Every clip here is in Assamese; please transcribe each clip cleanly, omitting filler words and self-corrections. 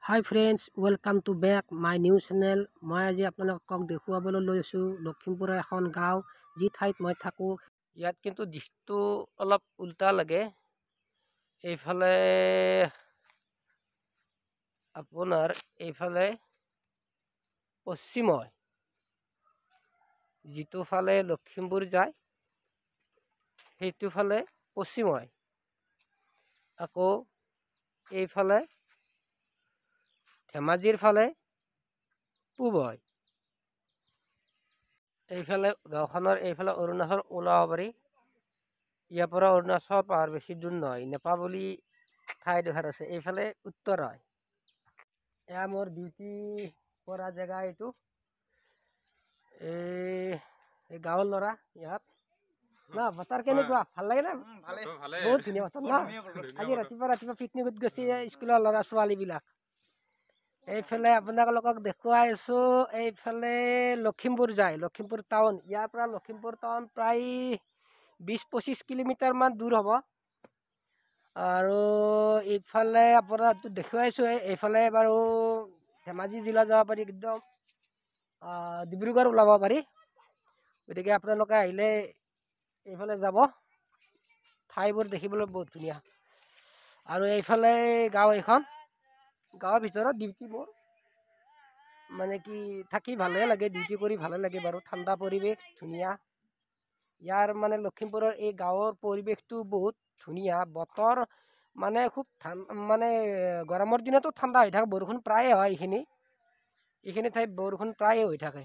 Hi friends, welcome to back my new channel. মই আজি আপোনালোকক দেখুৱাবলৈ লৈছো লখিমপুৰৰ এখন গাঁও যি ঠাইত মই থাকো। ইয়াত কিন্তু দিশটো অলপ উল্টা লাগে। এইফালে আপোনাৰ এইফালে পশ্চিম হয়, যিটো ফালে লখিমপুৰ যায় সেইটো ফালে পশ্চিম হয়, আকৌ এইফালে ধেমাজিৰ ফালে পূব হয়। এইফালে গাঁওখনৰ এইফালে অৰুণাচল ওলাব পাৰি। ইয়াৰ পৰা অৰুণাচল পাহাৰ বেছি দূৰ নহয়, নেপাবলী ঠাইডোখৰ আছে। এইফালে উত্তৰ হয়। এয়া মোৰ ডিউটি কৰা জেগা। এইটো এই গাঁৱৰ ল'ৰা ইয়াত না বতৰ কেনেকুৱা? ভাল লাগে না? বহুত ধুনীয়া বতৰ না? আজি ৰাতিপুৱা পিকনিকত গৈছে স্কুলৰ ল'ৰা ছোৱালীবিলাক। এইফালে আপোনালোকক দেখুৱাই আছো, এইফালে লখিমপুৰ যায়, লখিমপুৰ টাউন। ইয়াৰ পৰা লখিমপুৰ টাউন প্ৰায় 20-25 কিলোমিটাৰ মান দূৰ হ'ব। আৰু এইফালে আপোনাৰ দেখুৱাইছো, এইফালে বাৰু ধেমাজি জিলা যাব পাৰি, একদম ডিব্ৰুগড় ওলাব পাৰি। গতিকে আপোনালোকে আহিলে এইফালে যাব, ঠাইবোৰ দেখিবলৈ বহুত ধুনীয়া। আৰু এইফালে গাঁও এখন, গাঁৱৰ ভিতৰত ডিউটি মোৰ, মানে কি থাকি ভালে লাগে, ডিউটি কৰি ভালে লাগে বাৰু। ঠাণ্ডা পৰিৱেশ, ধুনীয়া। ইয়াৰ মানে লখিমপুৰৰ এই গাঁৱৰ পৰিৱেশটো বহুত ধুনীয়া। বতৰ মানে খুব মানে গৰমৰ দিনতো ঠাণ্ডা হৈ থাকে, বৰষুণ প্ৰায়ে হয়। এইখিনি ঠাইত বৰষুণ প্ৰায়ে হৈ থাকে।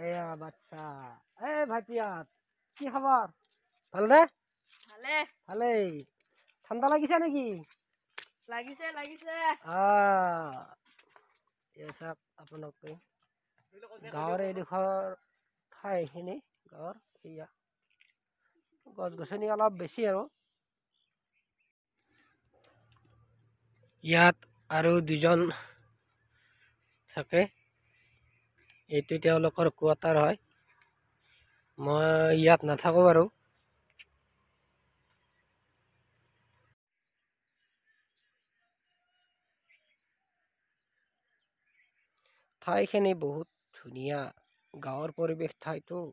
এয়া বাচ্চা, ভাইটিয়াত কি খবৰ? ভালনে? ভালেই। ঠাণ্ডা লাগিছে নেকি? লাগিছে। চাওক আপোনালোকে গাঁৱৰ এইডোখৰ ঠাইখিনি, গাঁৱৰ এয়া গছ গছনি অলপ বেছি। আৰু ইয়াত আৰু দুজন থাকে, এইটো তেওঁলোকৰ কোৱাৰ্টাৰ হয়। মই ইয়াত নাথাকো বাৰু। ঠাইখিনি বহুত ধুনীয়া, গাঁৱৰ পৰিৱেশ ঠাইটো।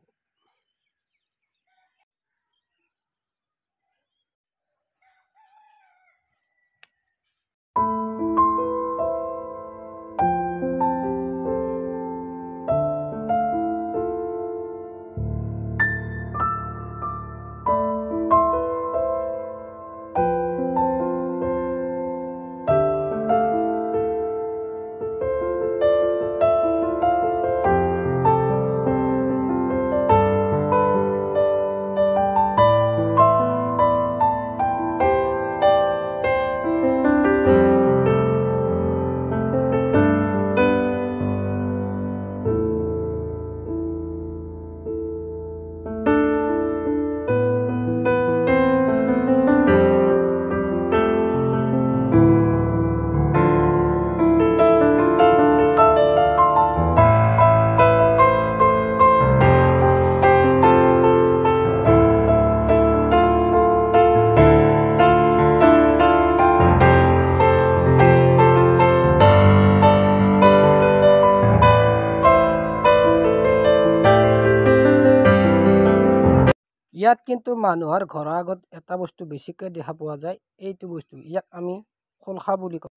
ইয়াত কিন্তু মানুহৰ ঘৰৰ আগত এটা বস্তু বেছিকৈ দেখা পোৱা যায়, এইটো বস্তু। ইয়াক আমি খলসা বুলি কওঁ।